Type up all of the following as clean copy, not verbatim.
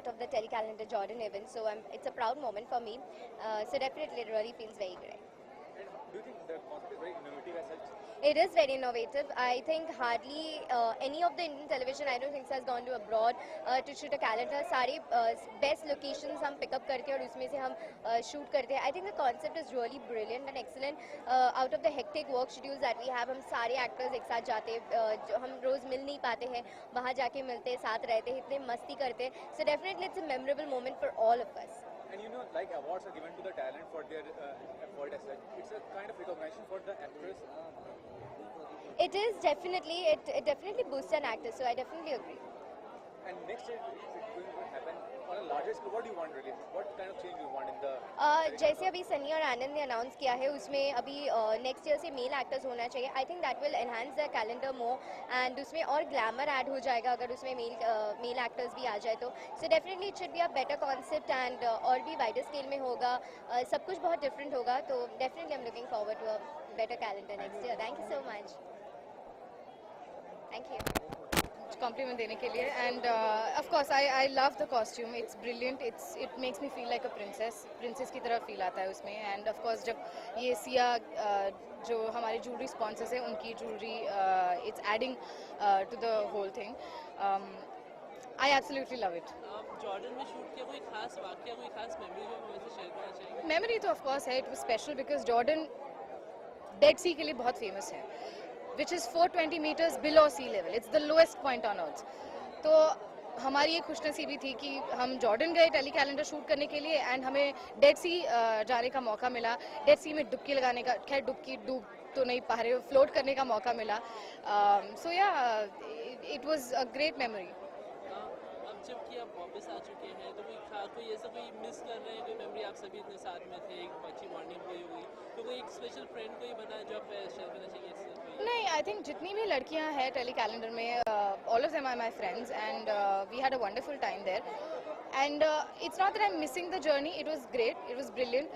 part of the telecalendar Jordan event, so it's a proud moment for me. So definitely, it really feels very great. And do you think the concept is very innovative as such? It is very innovative. I think hardly any of the Indian television, I don't think, has gone to abroad to shoot a calendar. सारे best locations हम pick up करते हैं और उसमें से हम shoot करते हैं. I think the concept is really brilliant and excellent. Out of the hectic work schedules that we have, हम सारे actors एक साथ जाते हैं, जो हम रोज मिल नहीं पाते हैं, वहाँ जाके मिलते हैं, साथ रहते हैं, इतने मस्ती करते हैं. So definitely it's a memorable moment for all of us. And you know, like awards are given to the talent for their effort as such. It's a kind of recognition for the actors. It is definitely, it definitely boosts an actor, so I definitely agree. And next year, if it's going to happen on a larger scale, what do you want really? What kind of change do you want in the? जैसे अभी सनी और आनंद ने announce किया है, उसमें अभी next year से male actors होना चाहिए. I think that will enhance the calendar more and उसमें और ग्लैमर ऐड हो जाएगा अगर उसमें मेल एक्टर्स भी आ जाए तो. So definitely it should be a better concept and और भी वाइडर स्केल में होगा. सब कुछ बहुत डिफरेंट होगा, तो definitely I am looking forward to a better calendar next year. Thank you so much. Thank you. Compliment देने के लिए and of course I love the costume. It's brilliant. It makes me feel like a princess की तरह feel आता है उसमें. And of course जब ये सिया जो हमारे jewelry sponsors हैं उनकी jewelry it's adding to the whole thing. I absolutely love it. Jordan में शूट किया, कोई खास वाकया, कोई खास मेमोरी जो हमें से शेयर करना चाहिए? Memory तो of course है. It was special because Jordan Dead Sea के लिए बहुत famous है, which is 420 meters below sea level. It's the lowest point on earth. तो हमारी ये खुशनसीबी थी कि हम जॉर्डन गए टेली कैलेंडर शूट करने के लिए एंड हमें डेड सी जाने का मौका मिला. डेड सी में डुबकी लगाने का, खैर डूब तो नहीं पा रहे, फ्लोट करने का मौका मिला. सो या it was a great memory. अब जबकि आप वापस आ चुके हैं तो कोई ऐसा कोई मिस कर रहे हैं, कोई मेमोरी आप सभी इतने साथ में थे, एक अच्छी बॉन्डिंग हुई होगी, तो कोई एक स्पेशल फ्रेंड कोई बना जो आप शेयर करना चाहिए इससे? नहीं, आई थिंक जितनी भी लड़कियां हैं टेली कैलेंडर में, all of them are my friends and we had a wonderful time there. And it's not that I am missing the journey. It was great, it was brilliant.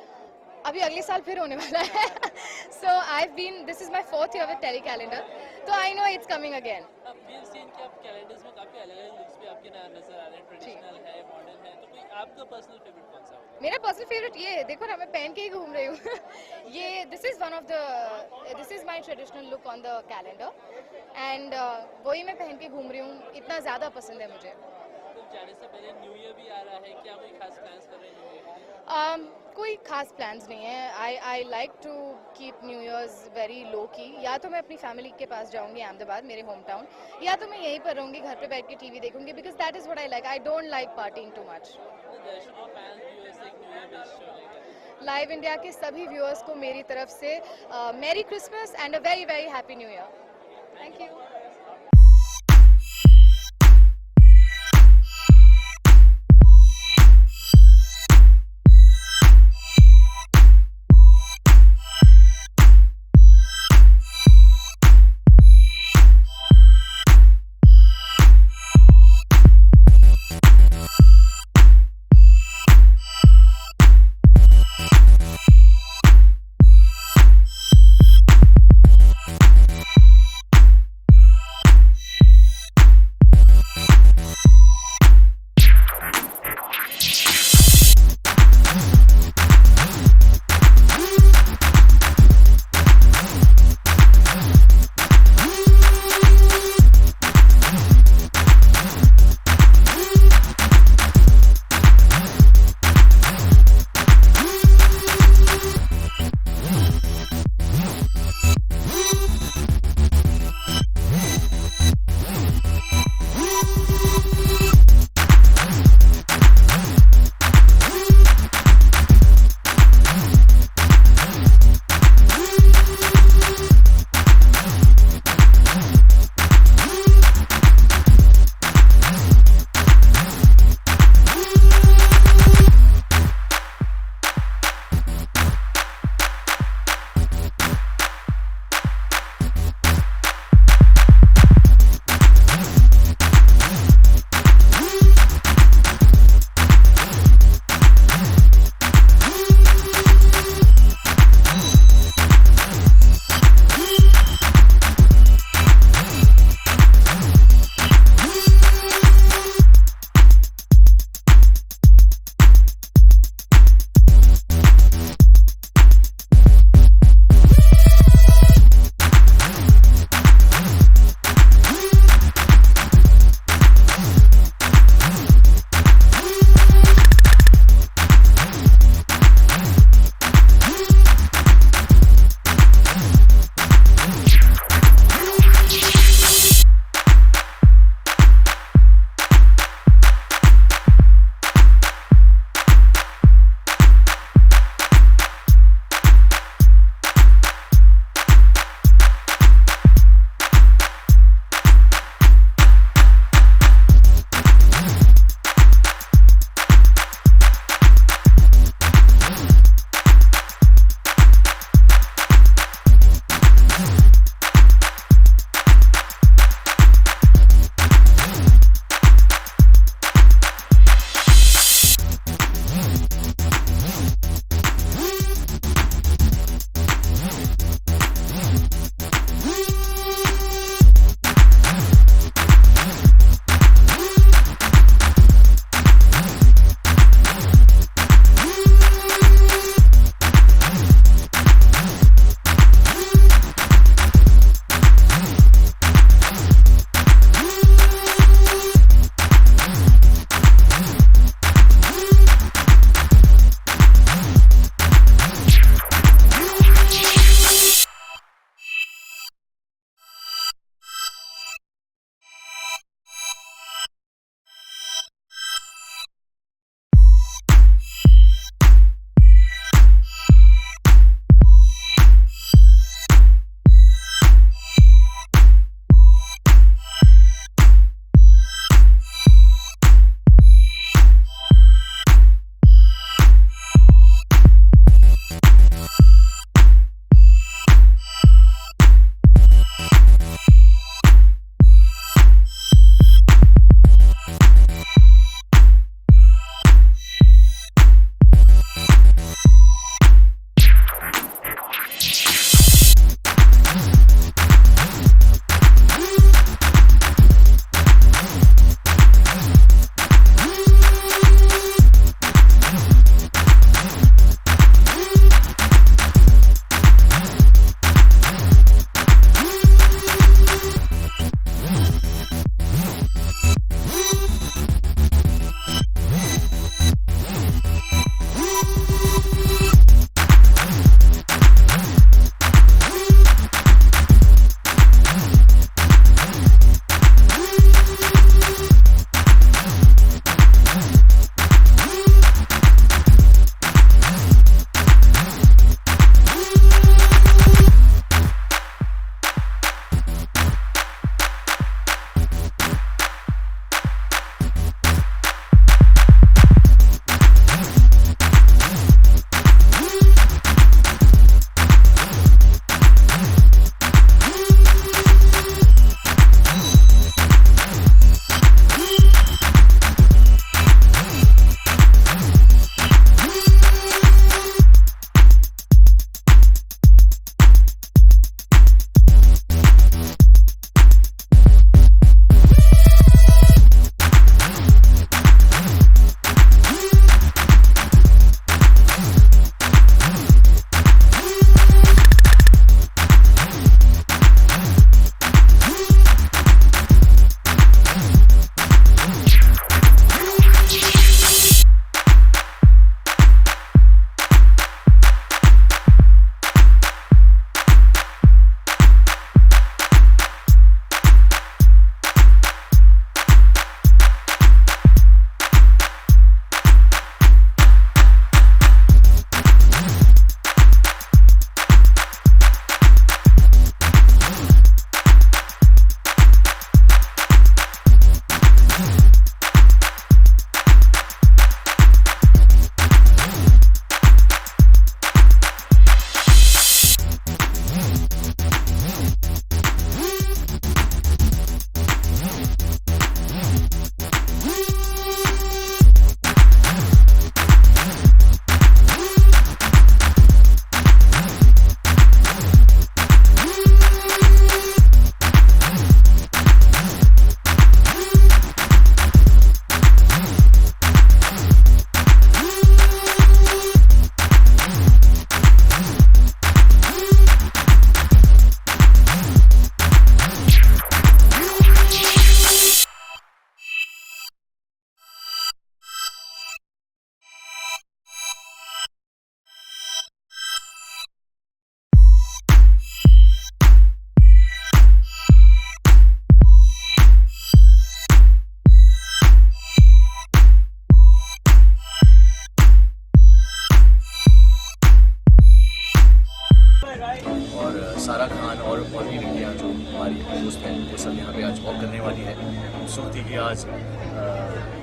अभी अगले साल फिर होने वाला है. So I been, this is my 4th year with Telly Calendar, तो I know it's coming again. अब we have seen कि आप कैलेंडर्स में काफी अलग-अलग लुक्स भी आपके नजर आ रहे हैं, ट्रेडिशनल है, मॉडर्न है, तो कोई आपका पर्सनल फेवरेट कौन सा होगा? मेरा पर्सनल फेवरेट ये है, देखो ना मैं पहन के ही घूम रही हूँ. ये this is my traditional look on the calendar and वही मैं पहन के घूम रही हूँ. इतना ज़्यादा पसंद है मुझे. तो जाने से पहले न्यू ईयर भी आ रहा है, क्या कोई खास प्लान्स कर रहे हैं न्यू ईयर के लिए? कोई खास प्लान्स नहीं है. I like to keep new years very low key. या तो मैं अपनी फैमिली के पास जाऊंगी अहमदाबाद, मेरे होम टाउन, या तो मैं यहीं पर रहूँगी, घर पे बैठ के टीवी देखूंगी, because that is what I like. I don't like parting too much. दर्शकों, फैंस, व्यूअर्स एक न्यू ईयर बेस्ट शो लेकर लाइव इंडिया के सभी व्यूअर्स को मेरी तरफ से merry christmas and a very very happy new year. Thank you. और सारा खान और भी लड़कियाँ जो हमारी दोस्त हैं वो सब यहाँ पे आज वॉक करने वाली है। खूबसूरती की आज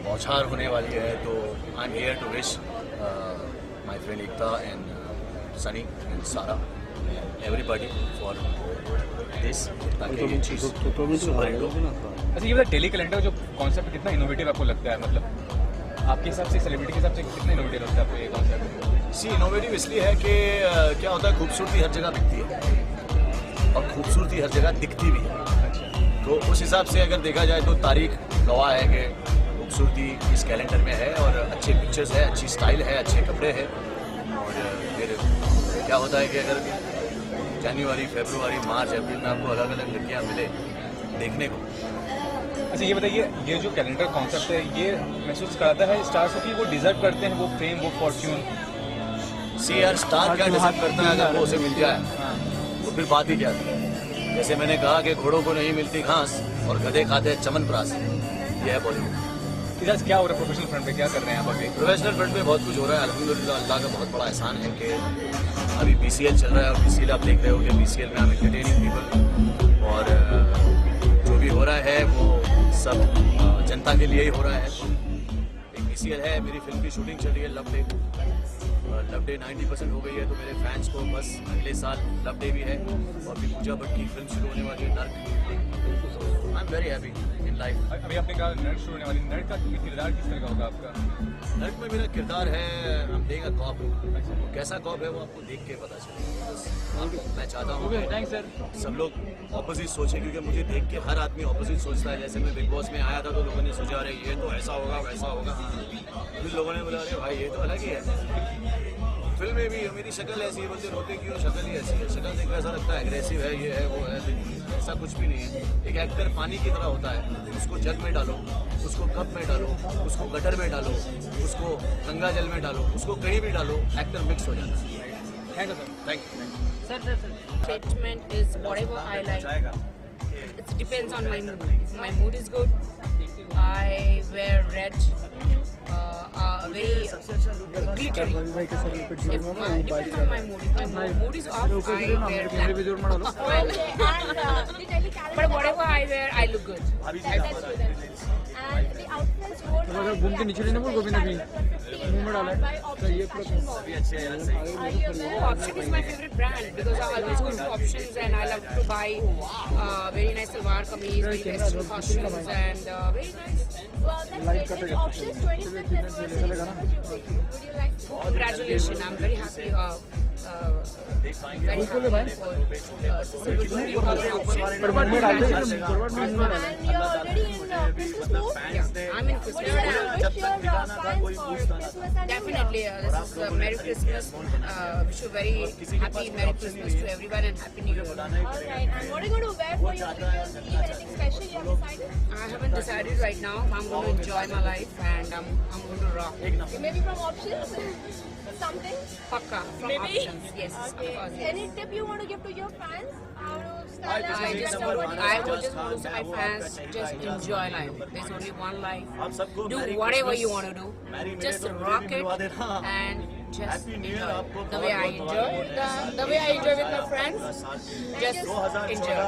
बौछार होने वाली है, तो I am here to wish my friend Ekta and Sunny and Sara everybody for this, ताकि ये चीज़ सुपर हिट हो। अच्छा, ये डेली कैलेंडर जो कॉन्सेप्ट कितना इनोवेटिव आपको लगता है, मतलब आपके हिसाब से, सेलिब्रिटी के हिसाब से कितना इनोवेटिव लगता है आपको ये कॉन्सेप्ट? सी इनोवेटिव इसलिए है कि क्या होता है, खूबसूरती हर जगह दिखती है और खूबसूरती हर जगह दिखती भी है। तो उस हिसाब से अगर देखा जाए तो तारीख गवाह है कि खूबसूरती इस कैलेंडर में है और अच्छे पिक्चर्स है, अच्छी स्टाइल है, अच्छे कपड़े हैं। और फिर क्या होता है कि अगर जनवरी, फरवरी, मार्च, अप्रैल में आपको अलग अलग लड़कियाँ मिले देखने को। अच्छा, ये बताइए, ये जो कैलेंडर कॉन्सेप्ट है ये महसूस कराता है स्टार्स को कि वो डिजर्व करते हैं वो फेम, वो फॉर्च्यून? सी यार, स्टार क्या डिजर्व करता है अगर वो उसे मिल जाए तो फिर बात ही क्या है। जैसे मैंने कहा कि घोड़ों को नहीं मिलती घास और गधे खाते हैं चमनप्राश, ये है बॉलीवुड। इधर क्या हो रहा है प्रोफेशनल फ्रंट पे, क्या कर रहे हैं आप अभी? प्रोफेशनल फ्रंट में बहुत कुछ हो रहा है अल्हम्दुलिल्लाह। अल्लाह का बहुत बड़ा एहसान है कि अभी BCL चल रहा है और BCL आप देख रहे हो कि BCL में हम एंटरटेनिंग पीपल, और जो भी हो रहा है वो सब जनता के लिए ही हो रहा है। एक BCL है, मेरी फिल्म की शूटिंग चल रही है लव डे 90% हो गई है, तो मेरे फैंस को बस अगले साल लव डे भी है और भी पूजा भट्ट की फिल्म शुरू होने वाली है नर्क। I am very happy in life. अभी आपने कहा नर्क शुरू होने वाली, नर्क का किरदार किस तरह का होगा आपका? नर्क में मेरा किरदार है, हम देगा कॉप। कैसा कॉप है वो आपको देख के पता चलेगा। मैं चाहता हूँ सब लोग ऑपोजिट सोचे, क्योंकि मुझे देख के हर आदमी ऑपोजिट सोचता है। जैसे मैं बिग बॉस में आया था तो लोगों ने सोचा अरे ये तो ऐसा होगा वैसा होगा, फिर लोगों ने बोला अरे भाई ये तो अलग ही है। फिल्म में भी मेरी शक्ल ऐसी है, बोलते रोते क्यों, शक्ल ही ऐसी है। शक्ल देख ऐसा लगता है एग्रेसिव है, ये है वो है, ऐसा कुछ भी नहीं है। एक एक्टर पानी की तरह होता है, उसको जग में डालो, उसको कप में डालो, उसको गटर में डालो, उसको गंगा जल में डालो, उसको कहीं भी डालो, एक्टर मिक्स हो जाता है। Thank you sir. Thank you. Treatment is whatever I like. It depends on my mood. If my mood is good, I wear red, very glittery. If my, depends on my mood. If my mood is off, I wear black. But whatever I wear, I look good. And the outfits worn by घूम के नीचे लेने बोल गोविंद अभी मुंह में डाला है तो ये पूरा Option is my favorite brand because I always go to Options and I love to buy very nice salwar kameez, very western costumes and very nice. well, that's great. It's Options 25th anniversary. Would you like to? Congratulations, I'm very happy. Very happy for पर मुंह में डालते हैं forward में And you're already in Christmas mood? Yeah, I'm in Christmas. Wish your fans for Christmas and Definitely, this is Merry Christmas. Wish you very happy Merry Christmas to everyone and Happy New Year. Alright, and what are you going to wear for your New Year's Eve? Anything special you have decided? I haven't decided right now. I'm going to enjoy my life and I'm going to rock. Maybe from Options? Something? Pakka from Maybe? Options. Yes, of course, yes. Any tip you want to give to your fans? How to style up? I just want to say my fans just enjoy life. There's only one life. Do whatever you want to do. Just rock it and just enjoy. The way I enjoy, the way I enjoy with my friends, just enjoy.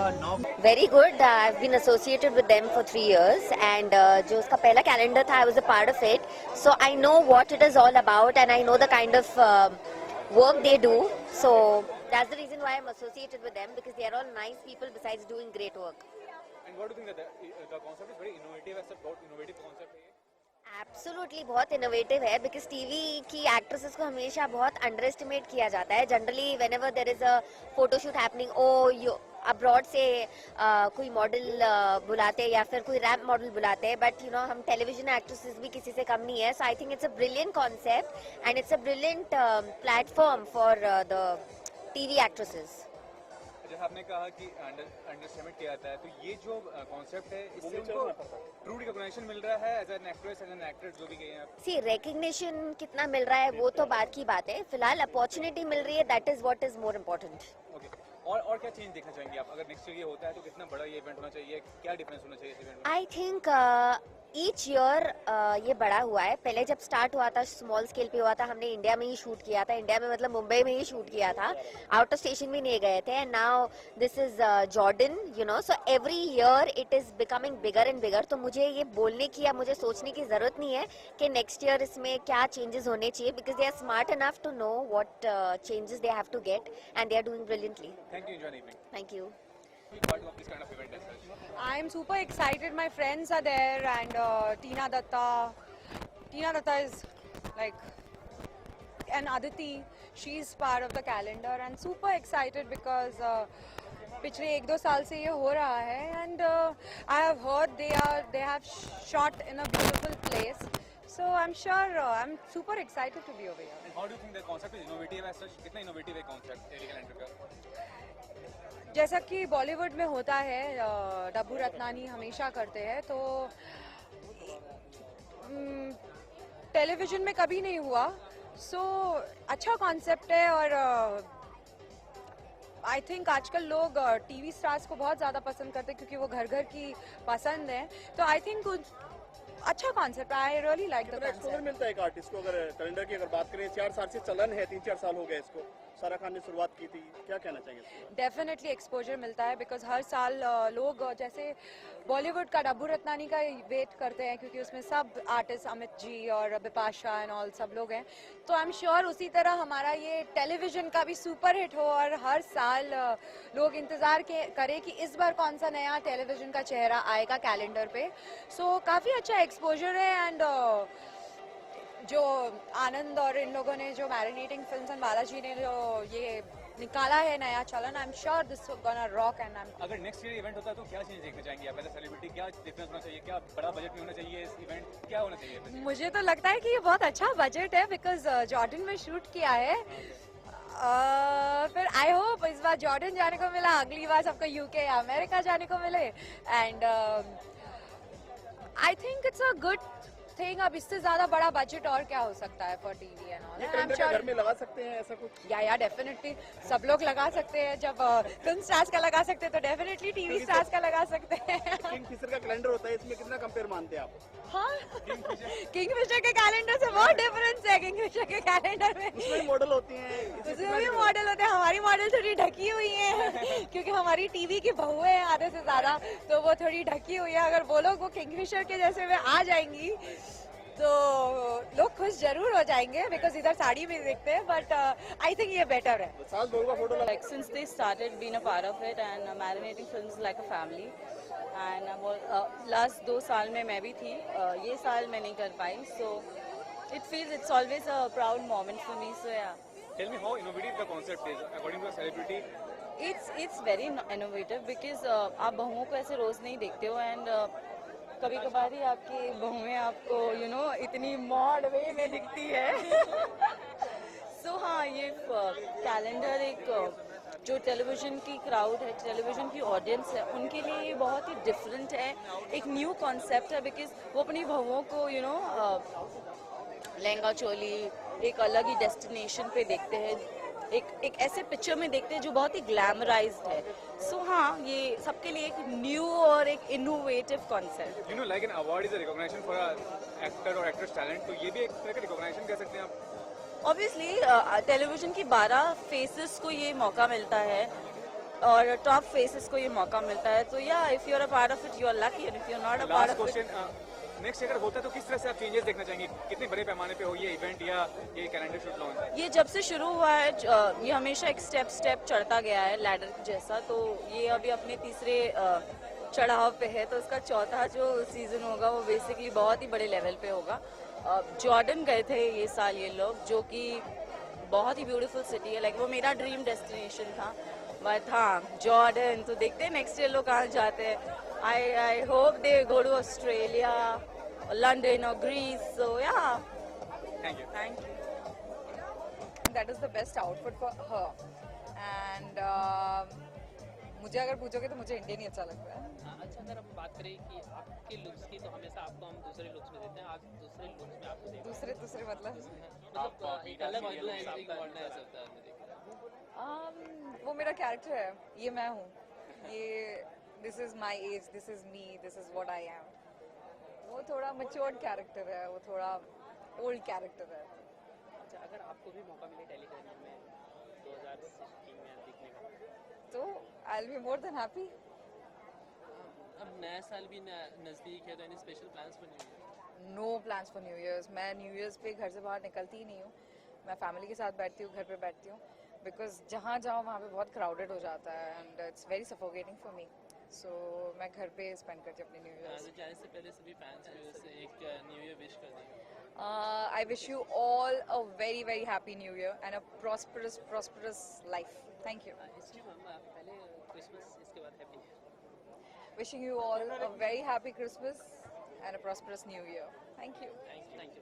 Very good. I've been associated with them for 3 years and जो उसका पहला calendar था I was a part of it. So I know what it is all about and I know the kind of work they do. So that's the reason why I'm associated with them, because they are all nice people besides doing great work. And what do you think that the concept is very innovative, as a बहुत innovative concept है? Absolutely बहुत innovative है, because TV की actresses को हमेशा बहुत underestimate किया जाता है. Generally whenever there is a photoshoot happening, oh abroad से कोई मॉडल बुलाते हैं या फिर कोई रैम्प मॉडल बुलाते हैं, बट यू नो हम टेलीविजन एक्ट्रेसेस भी किसी से कम नहीं है. So I think it's a brilliant concept and it's a brilliant platform for the TV actresses. जैसा आपने कहा कि अंडरस्टैंड किया जाता है, तो ये जो कॉन्सेप्ट है इससे उनको ट्रू रिकॉग्निशन मिल रहा है as an actress, as an actor, जो भी गए हैं. सी रिकग्निशन कितना मिल रहा है वो तो बात की बात है, फिलहाल अपॉर्चुनिटी मिल रही है, that is what is more important. Okay, और क्या चेंज देखना चाहेंगे आप? अगर नेक्स्ट ईयर ये होता है तो कितना बड़ा ये इवेंट होना चाहिए, क्या डिफरेंस होना चाहिए इस इवेंट में? आई थिंक ईच ईयर ये बड़ा हुआ है. पहले जब स्टार्ट हुआ था स्मॉल स्केल पे हुआ था, हमने इंडिया में ही शूट किया था. इंडिया में मतलब मुंबई में ही शूट किया था, आउट ऑफ स्टेशन भी नहीं गए थे. And now this is Jordan, you know. So every year it is becoming bigger and bigger. तो मुझे ये बोलने की या मुझे सोचने की जरूरत नहीं है कि नेक्स्ट ईयर इसमें क्या चेंजेस होने चाहिए, because they are smart enough to know what changes they have to get and they are doing brilliantly. Thank you, enjoy the evening. Thank you. Be part of this kind of event as such. I'm super excited. My friends are there, and Tina Datta is like, and Aditi, she's part of the calendar, and super excited because पिछले 1-2 साल से ये हो रहा है, and I have heard they have shot in a beautiful place, so I'm sure I'm super excited to be over here. And how do you think the concept is innovative as such? कितना innovative है concept tele calendar का? जैसा कि बॉलीवुड में होता है, डब्बू रत्नानी हमेशा करते हैं, तो टेलीविजन में कभी नहीं हुआ. सो अच्छा कॉन्सेप्ट है, और आई थिंक आजकल लोग टीवी स्टार्स को बहुत ज़्यादा पसंद करते हैं क्योंकि वो घर घर की पसंद है. तो आई थिंक अच्छा concept. I really like the exposure मिलता है एक आर्टिस्ट को. अगर कैलेंडर की अगर बात करें, 4 साल से चलन है, 3-4 साल हो गए इसको. सारा खान ने शुरुआत की थी, क्या कहना चाहिए? डेफिनेटली एक्सपोजर मिलता है, बिकॉज हर साल लोग जैसे बॉलीवुड का डब्बू रत्नानी का वेट करते हैं क्योंकि उसमें सब आर्टिस्ट, अमित जी और बिपाशा एंड ऑल सब लोग हैं. तो आई एम श्योर उसी तरह हमारा ये टेलीविजन का भी सुपर हिट हो, और हर साल लोग इंतज़ार करें कि इस बार कौन सा नया टेलीविजन का चेहरा आएगा कैलेंडर पे. सो काफ़ी अच्छा एक्सपोजर है. एंड जो आनंद और इन लोगों ने जो मैरिनेटिंग फिल्म्स एंड बालाजी ने जो ये निकाला है नया चलन, I am sure this gonna rock. And अगर नेक्स्ट ईयर इवेंट होता है तो क्या चीज़ देखना चाहेंगे आप एज अ सेलिब्रिटी? क्या डिफरेंस होना चाहिए? क्या बड़ा बजट में होना चाहिए इस इवेंट? क्या होना चाहिए? मुझे तो लगता है कि ये बहुत अच्छा बजट है, बिकॉज जॉर्डन में शूट किया है. फिर आई होप इस बार जॉर्डन जाने को मिला, अगली बार सबको यूके या अमेरिका जाने को मिले. And I think it's a good thing. अब इससे ज्यादा बड़ा बजट और क्या हो सकता है for TV and all. I am sure घर में लगा सकते हैं ऐसा कुछ? या डेफिनेटली सब लोग लगा सकते हैं. जब फिल्म स्टार्स का लगा सकते हैं तो डेफिनेटली टीवी स्टार्स का लगा सकते हैं. किंगफिशर का कैलेंडर होता है, इसमें कितना कंपेयर मानते हैं आप? हाँ, किंगफिशर के कैलेंडर से बहुत डिफरेंस है. किंगफिशर के कैलेंडर में उसमें मॉडल होती हैं, उसमें भी मॉडल होते हैं. हमारी मॉडल थोड़ी ढकी हुई है क्योंकि हमारी टीवी की बहुएं हैं आधे से ज्यादा, तो वो थोड़ी ढकी हुई है. अगर वो लोग वो किंगफिशर के जैसे में आ जाएंगी तो लोग खुश जरूर हो जाएंगे, बिकॉज इधर साड़ी भी देखते हैं. बट आई थिंक ये बेटर है. सास बहू का photo Like since they started being a part of it and marinating films like a family, and last 2 साल में मैं भी थी, ये साल मैं नहीं कर पाई. So it feels it's always a proud moment for me. So yeah. Tell me how innovative the concept is according to a celebrity. It's very innovative because आप बहुओं को ऐसे रोज नहीं देखते हो, एंड कभी कभार ही आपकी बहुएं आपको इतनी मॉड वे में दिखती है. सो हाँ, ये कैलेंडर एक जो टेलीविजन की क्राउड है, टेलीविजन की ऑडियंस है, उनके लिए ये बहुत ही डिफरेंट है. एक न्यू कॉन्सेप्ट है, बिकॉज वो अपनी बहुओं को लहंगा चोली एक अलग ही डेस्टिनेशन पे देखते हैं, एक ऐसे पिक्चर में देखते हैं जो बहुत ही ग्लैमराइज्ड है. सो हाँ, ये सबके लिए एक न्यू और एक innovative concept. You know, like an award is a recognition for an actor or actress talent, तो ये भी एक तरह का recognition कह सकते हैं आप. ऑब्वियसली टेलीविजन की 12 फेसेस को ये मौका मिलता है और टॉप फेसेस को ये मौका मिलता है. तो या if you are a part of it you are lucky, and if you are not a part last of it. Question, next अगर होता है तो किस तरह से आप चेंजेस देखना चाहेंगे? कितने बड़े पैमाने पे हो ये इवेंट या ये कैलेंडर शूट लॉन्च? ये जब से शुरू हुआ है, ये हमेशा एक स्टेप चढ़ता गया है लैडर जैसा. तो ये अभी अपने तीसरे चढ़ाव पे है, तो उसका चौथा जो सीजन होगा वो बेसिकली बहुत ही बड़े लेवल पे होगा. जॉर्डन गए थे ये साल ये लोग, जो कि बहुत ही ब्यूटीफुल सिटी है. लाइक वो मेरा ड्रीम डेस्टिनेशन था. बट हाँ, जॉर्डन तो देखते हैं नेक्स्ट ईयर लोग कहाँ जाते हैं. I hope they go to Australia, London or Greece. So yeah. Thank you. Thank you. That is the best outfit for her. And मुझे अगर पूछोगे तो मुझे इंडियन ही अच्छा लगता है. अच्छा, अगर हम बात करें कि आपके लुक्स की, तो हमें आपको हम दूसरे लुक्स में देते हैं. आज दूसरे लुक्स में आपको देते हैं. दूसरे मतलब एक अलग मॉडर्नाइज होता है. वो मेरा कैरेक्टर है, ये मैं हूँ. ये this is my age, this is me, this is what I am. वो थोड़ा मैच्योर्ड कैरेक्टर है, वो थोड़ा ओल्ड कैरेक्टर है। अच्छा, अगर आपको भी मौका मिले टेलीकैरियर में 2016 में दिखने का, तो I will be more than happy. अब नया साल भी नज़दीक है, तो any special plans for new year? No plans for new years. मैं न्यू ईयर्स पे घर से बाहर निकलती ही नहीं हूँ। मैं फैमिली के साथ बैठती हूँ, घर पे बैठती हूँ, बिकॉज जहाँ जाओ वहाँ पे बहुत क्राउडेड हो जाता है and it's very suffocating for me. So मैं घर पे स्पेंड करती हूँ अपनी न्यू ईयर्स। तो जाने से पहले सभी फैंस से एक न्यू ईयर विश कर देंगे। I wish you all a very, very happy new year and a prosperous life. Thank you. इसलिए मैम पहले क्रिसमस, इसके बाद happy new year. Wishing you all a very happy Christmas and a prosperous new year. Thank you. Thank you.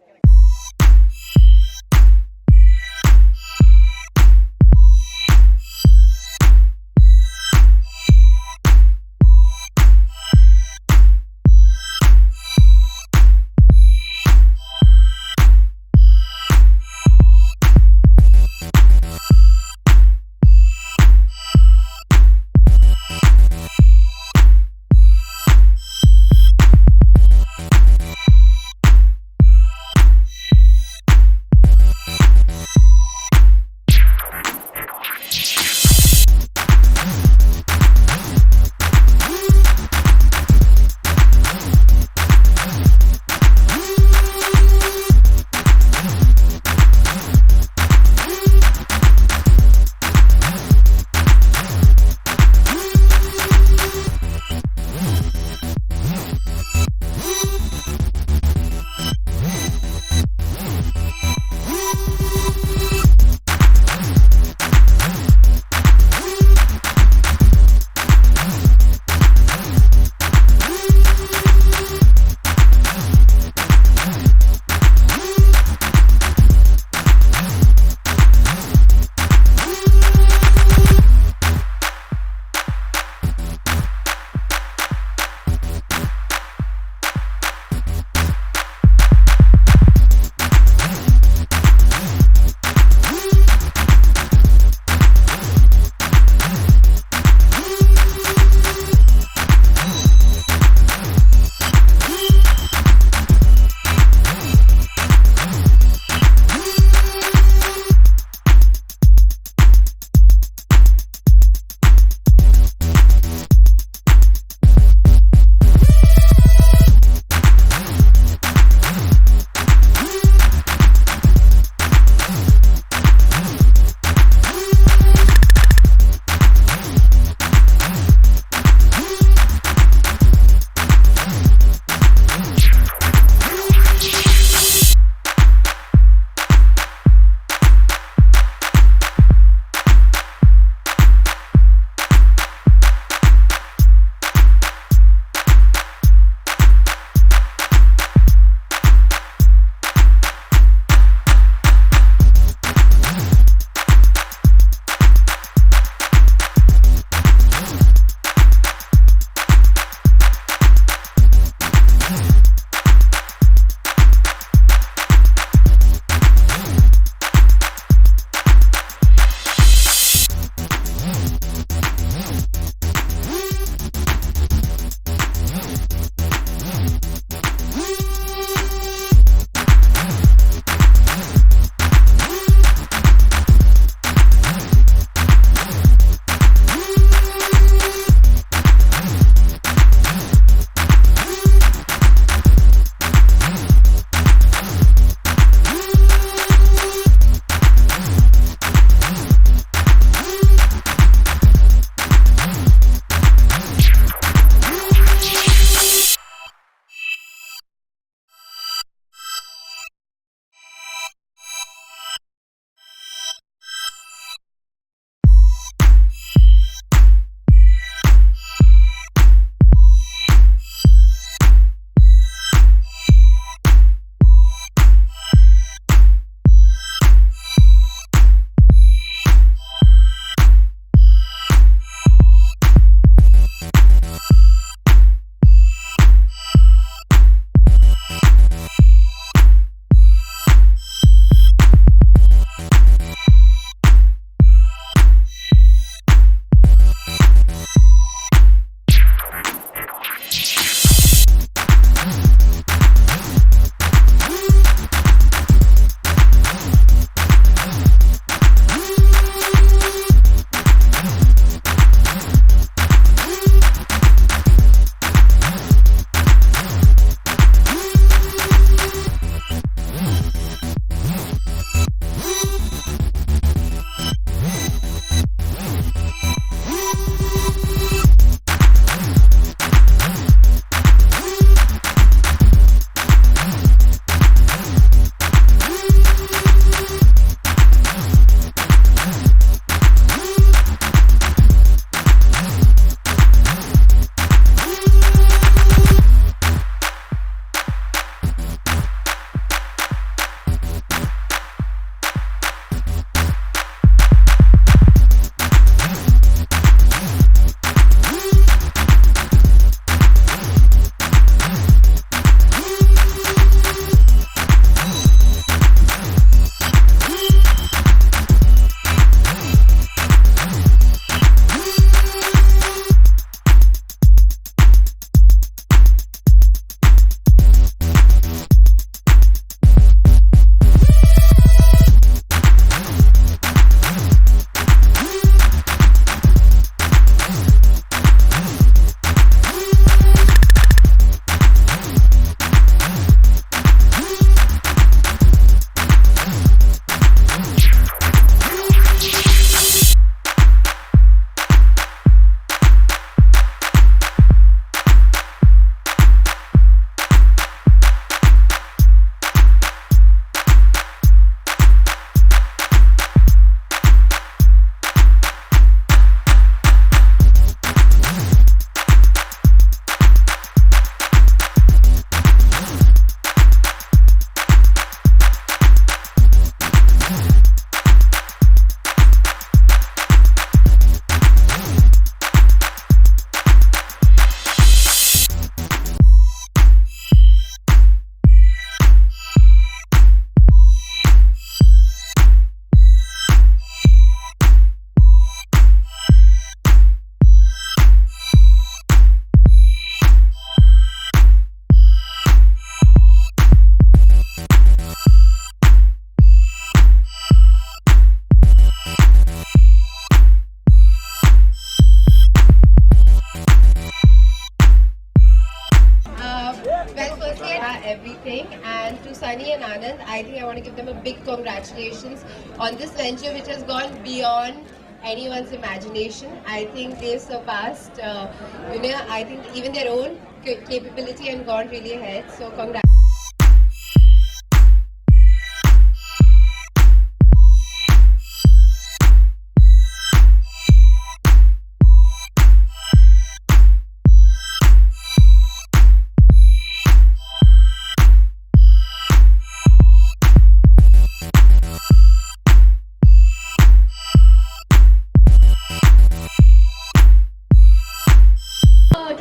I think I want to give them a big congratulations on this venture which has gone beyond anyone's imagination. I think they've surpassed, I think even their own capability and gone really ahead. So congrats.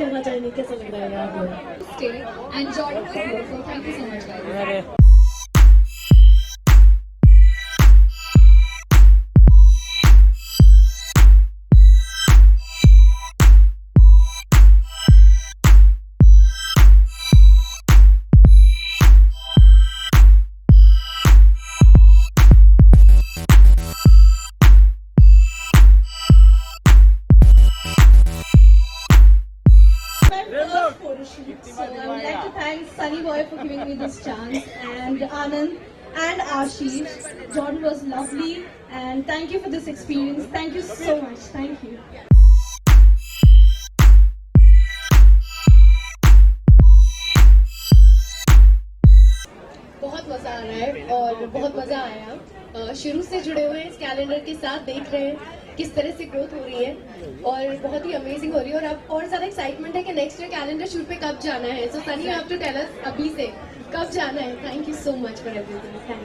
कहना चाहिए कैसा लग रहा है यहाँ पर stay and Jordan was beautiful thank you so much guys So I would like to thank Sunny Boy for giving me this chance and Anand and Ashish. Jordan was lovely and thank you for this experience. Thank you so much. Thank you. बहुत मज़ा आ रहा है और बहुत मज़ा आया। शुरू से जुड़े हुए हैं इस कैलेंडर के साथ, देख रहे हैं किस तरह से ग्रोथ हो रही है और बहुत ही अमेजिंग हो रही है। और अब और ज़्यादा एक्साइटमेंट है कि नेक्स्ट ईयर कैलेंडर शूट पे कब जाना है। So Sunny you have to tell us अभी से कब जाना है। Thank you so much for everything. Thank you.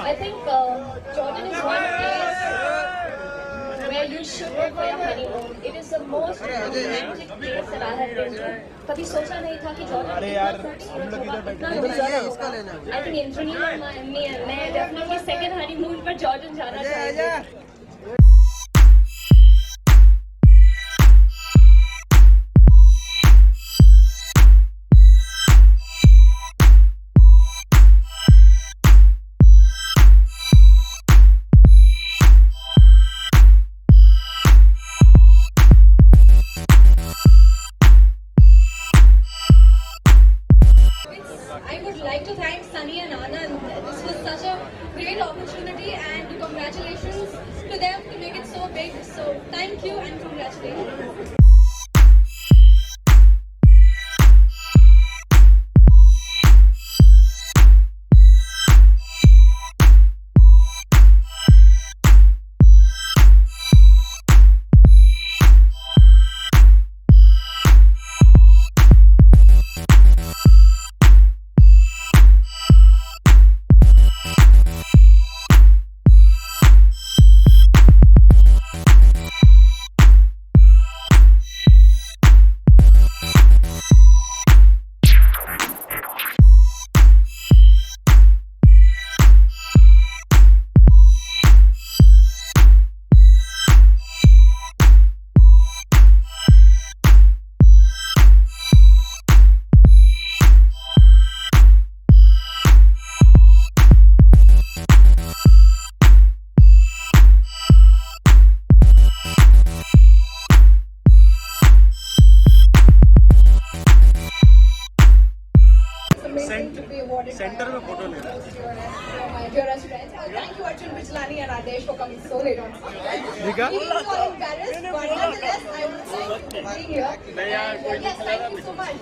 I think Jordan is one place where you should go for your honeymoon. It is the most romantic place that I have been to. कभी सोचा नहीं था कि Jordan I think Indranil और मैं definitely second honeymoon पर Jordan जाना चाहेंगे। I would like to thank Sunny and Anand. This was such a great opportunity and congratulations to them to make it so big. So thank you and congratulations. Centre में photo लेना My dearest friends, thank you Arjun Bijlani and Adesh for coming so late on time. Feeling so embarrassed, but nonetheless, I want to thank you for being here. And yes, thank you so much.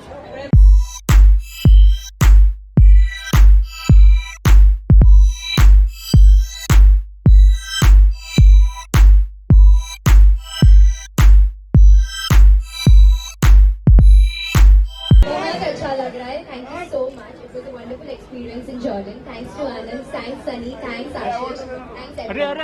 बहुत अच्छा लग रहा है। Thank you so much. It was a wonderful experience in Jordan. Thanks to Anand, thanks Sunny, thanks Ashish, thanks everyone.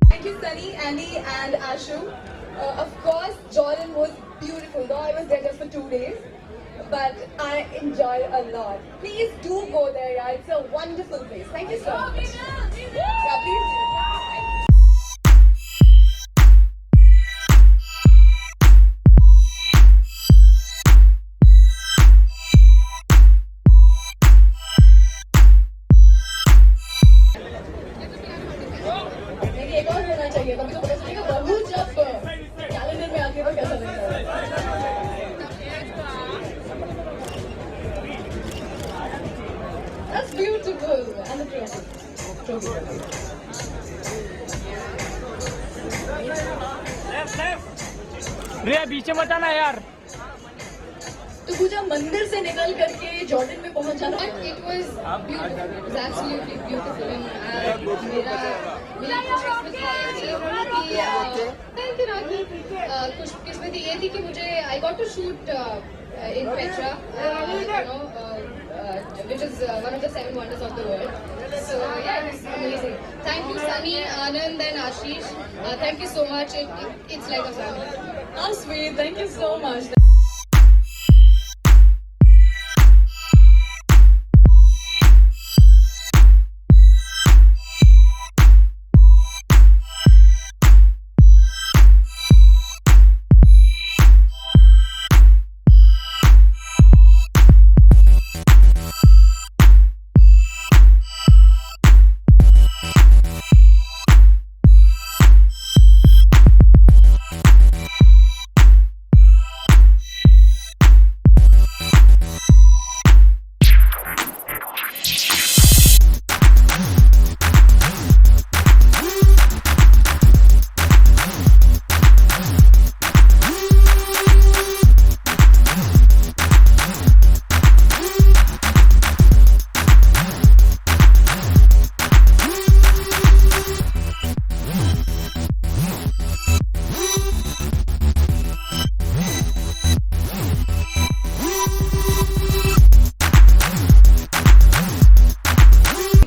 Thank you Sunny, Andy and Ashu. Of course, Jordan was beautiful. Though I was there just for 2 days. but I enjoy a lot. Please do go there, yeah. It's a wonderful place. Thank you so much. Yeah, please. एक और होना चाहिए तभी तो पता चलेगा प्रभु जब calendar में आके तो कैसा लगता है. That's beautiful. And the trophy. रिया पीछे मत आना यार. तो पूजा मंदिर से निकल करके जॉर्डन में पहुंचा था. It was absolutely beautiful. Thank you, Rakhi. खुशकिस्मती ये थी कि मुझे I got to shoot in Petra, which is one of the 7 wonders of the world. So yeah, it was amazing. Thank you, Sunny, Anand, and Ashish. Thank you so much. It's like a family. How sweet. Thank you so much.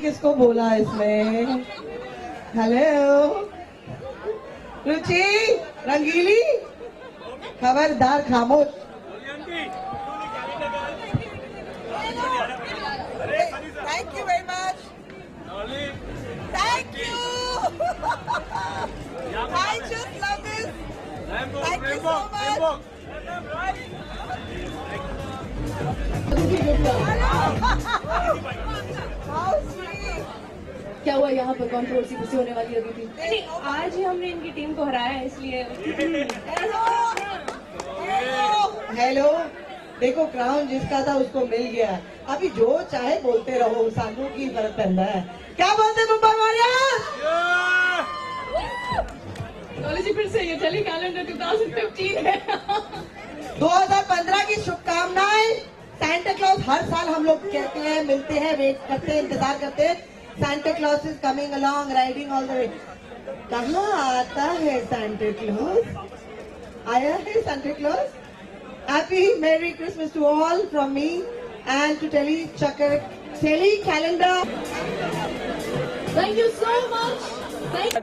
किसको बोला इसमें? Hello रुचि रंगीली, खबरदार खामोश. Thank you very much. Thank you. I just love this. Thank you so much. How sweet. क्या हुआ यहाँ पर controversy कुछ होने वाली अभी थी? नहीं, आज ही हमने इनकी टीम को हराया है इसलिए. हेलो, देखो क्राउन जिसका था उसको मिल गया. अभी जो चाहे बोलते रहो, सानू की फर्क पड़ता है. क्या बोलते मुंबई वॉरियर्स? नॉलेज फिर से ये टेली कैलेंडर 2015 है. 2015 की शुभकामनाएं. सैंटा क्लॉज हर साल हम लोग कहते हैं, मिलते हैं, वेट करते हैं, इंतजार करते हैं. Santa Claus is coming along, riding all the way. कहाँ आता है सैंटा क्लॉज? आया है Santa Claus. Happy merry christmas to all from me and to telly calendar. Thank you so much.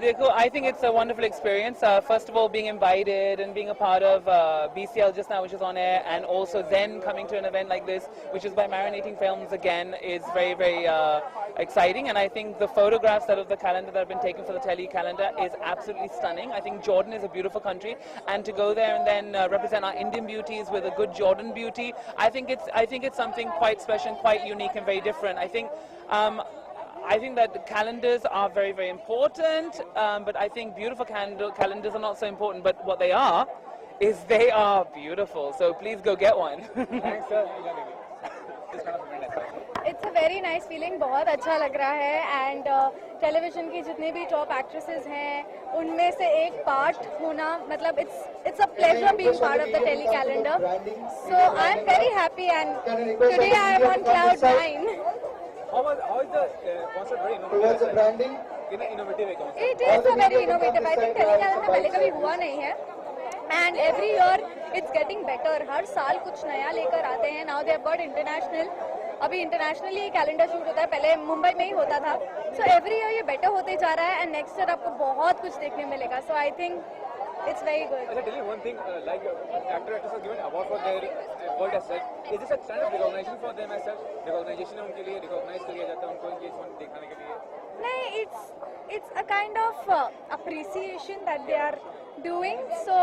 Dekho, I think it's a wonderful experience. First of all, being invited and being a part of BCL just now, which is on air, and also then coming to an event like this, which is by Marinating Films again, is very, very exciting. And I think the photographs of the calendar that have been taken for the Tele calendar is absolutely stunning. I think Jordan is a beautiful country, and to go there and then represent our Indian beauties with a good Jordan beauty, I think it's something quite special, and quite unique, and very different. I think that calendars are very, very important, but I think beautiful calendars are not so important. But what they are is they are beautiful. So please go get one. Thanks, sir. It's a very nice feeling. बहुत अच्छा लग रहा है. And television की जितने भी top actresses हैं उनमें से एक पार्ट होना, मतलब it's a pleasure being part of the Tele calendar. So I'm very happy, and today I am on cloud 9. How is the concept very innovative? Innovative concept. It is a very innovative. I think Tele calendar पहले कभी हुआ नहीं है. And every year it's getting better. हर साल कुछ नया लेकर आते हैं. Now they have got international. अभी इंटरनेशनली ये कैलेंडर शूट होता है, पहले मुंबई में ही होता था. So every year ये बेटर होते जा रहा है, and next year आपको बहुत कुछ देखने मिलेगा. So I think it's very good. अच्छा, tell me one thing, like actors are given award for their effort as such. Is this a kind of recognition for them as such? Recognition है उनके लिए, recognize किया जाता है उनको engagement दिखाने के लिए. नहीं, it's a kind of appreciation that they are doing, so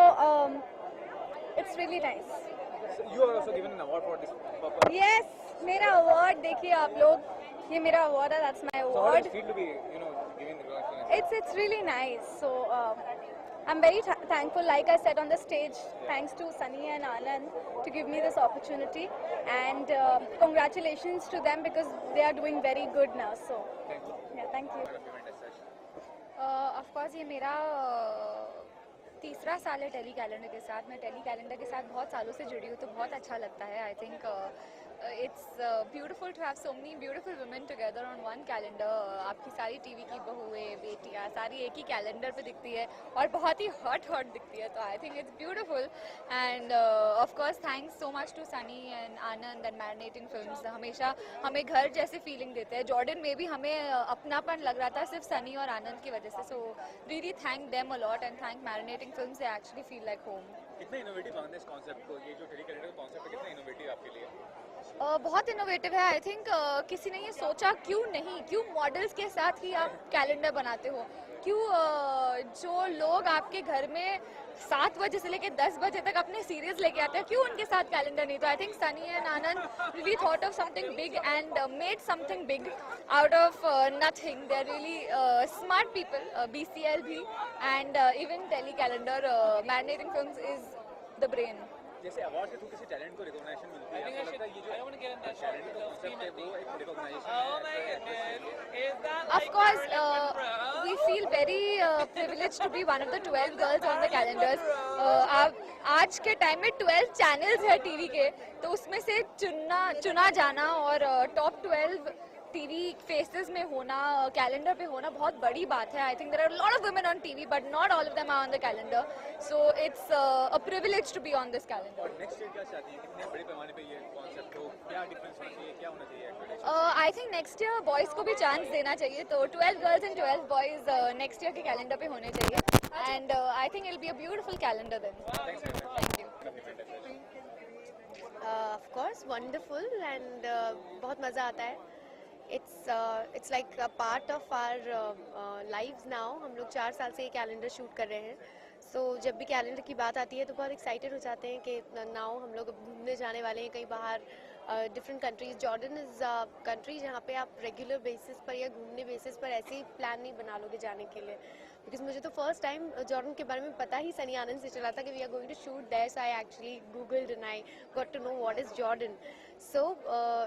it's really nice. So you are also given an award for this purpose. Yes, मेरा award देखिए आप लोग, ये मेरा award है, that's my So how does award. it feel to be, given the recognition? It's really nice. So I'm very thankful. Like I said on the stage, thanks to Sunny and Anand to give me this opportunity, and congratulations to them because they are doing very good now. So Thank you. yeah, thank you. Of course ये मेरा तीसरा साल है tele calendar के साथ. मैं tele calendar के साथ बहुत सालों से जुड़ी हूँ, तो बहुत अच्छा लगता है. I think it's beautiful to have so many beautiful women together on one calendar. आपकी सारी टीवी की बहुएं, बेटियाँ सारी एक ही कैलेंडर पे दिखती है और बहुत ही हॉट दिखती है. तो I think it's beautiful and of course thanks so much to Sunny and Anand and marinating films. हमेशा हमें घर जैसे फीलिंग देते हैं. जॉर्डन में भी हमें अपनापन लग रहा था सिर्फ सनी और आनंद की वजह से. So really thank them a lot and thank marinating films. They actually feel like home. कितना इनोवेटिव मानते हैं इस कॉन्सेप्ट को? ये जो टेली कैलेंडर का कॉन्सेप्ट है, कितना इनोवेटिव आपके लिए? बहुत इनोवेटिव है. आई थिंक किसी ने ये सोचा क्यों मॉडल्स के साथ ही आप कैलेंडर बनाते हो? क्यों जो लोग आपके घर में 7 बजे से लेकर 10 बजे तक अपने सीरीज लेके आते हैं, क्यों उनके साथ कैलेंडर नहीं? तो I think Sunny and Anand really thought of something big and made something big out of nothing. They're really smart people. BCL भी and even Tele Calendar, Marinating Films is the brain. जैसे award के through किसी talent को recognition मिलती है, आपको लगता है ये जो टैलेंट का कॉन्सेप्ट है वो एक रिकॉग्निशन है? Of course, we feel very privileged to be one of the 12 girls on the calendars. आज के टाइम में 12 चैनल्स है टीवी के, तो उसमें से चुना जाना और टॉप 12 टीवी फेसेस में होना, कैलेंडर पे होना बहुत बड़ी बात है. I think there are lot of women on TV but not all of them are on the calendar. So it's a privilege to be on this calendar. और next year क्या चाहती है? कितने बड़े पैमाने पे ये कॉन्सेप्ट हो? क्या डिफरेंस होना चाहिए? क्या होना चाहिए? I think next year boys को भी चांस देना चाहिए. तो 12 girls and 12 boys next year के कैलेंडर पे होने चाहिए. And I think it will be a beautiful calendar then. Thank you. Of course wonderful and बहुत मज़ा आता है. it's like a part of our lives now. हम लोग 4 साल से ये कैलेंडर शूट कर रहे हैं. सो जब भी कैलेंडर की बात आती है तो बहुत एक्साइटेड हो जाते हैं कि नाउ हम लोग घूमने जाने वाले हैं कहीं बाहर, different countries. Jordan is country जहाँ पे आप रेगुलर बेसिस पर या घूमने बेसिस पर ऐसे ही प्लान नहीं बना लोगे जाने के लिए. बिकॉज मुझे तो फर्स्ट टाइम जॉर्डन के बारे में पता ही सनी आनंद से चला था कि we are going to shoot there. So I actually googled and I got to know what is Jordan. So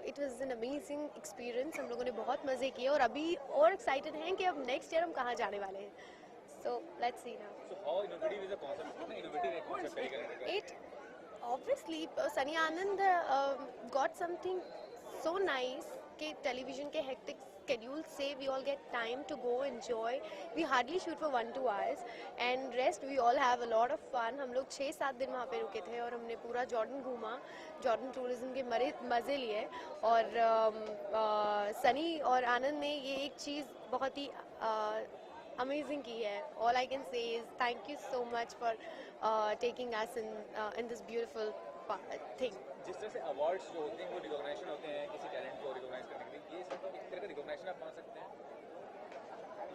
it was an amazing experience. हम लोगों ने बहुत मज़े किए और अभी और एक्साइटेड हैं कि अब नेक्स्ट ईयर हम कहाँ जाने वाले हैं. So let's see now. So how innovative is the concept? कितना innovative है concept टेली कैलेंडर का? It obviously Sunny Anand got something so nice कि television के hectic schedule से we all get time to go enjoy. We hardly shoot for 1-2 hours and rest we all have a lot of fun. हम लोग 6-7 दिन वहाँ पे रुके थे और हमने पूरा जॉर्डन घूमा, जॉर्डन टूरिज्म के मज़े लिए. और सनी और आनंद ने ये एक चीज़ बहुत ही amazing की है. All I can say is thank you so much for taking us in this beautiful thing. जिस तरह से अवार्ड्स जो होते हैं वो रिकॉग्निशन होते हैं किसी टैलेंट को रिकॉग्नाइज करने के लिए, ये सब एक तरह का रिकॉग्निशन आप मान सकते हैं?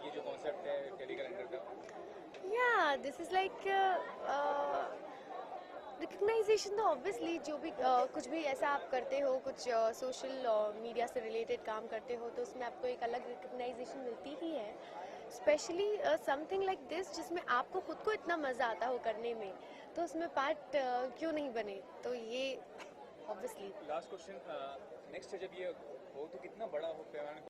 ये जो कॉन्सेप्ट है टेली कैलेंडर का? Yeah, this is like recognisation. तो ऑब्वियसली जो भी कुछ भी ऐसा आप करते हो, कुछ सोशल मीडिया से रिलेटेड काम करते हो, तो उसमें आपको एक अलग रिकग्नाइजेशन मिलती ही है. स्पेशली समथिंग लाइक दिस जिसमें आपको खुद को इतना मज़ा आता हो करने में, तो उसमें पार्ट क्यों नहीं बने. तो ये ऑब्वियसली. लास्ट क्वेश्चन, नेक्स्ट जब ये हो तो कितना बड़ा हो पैमाने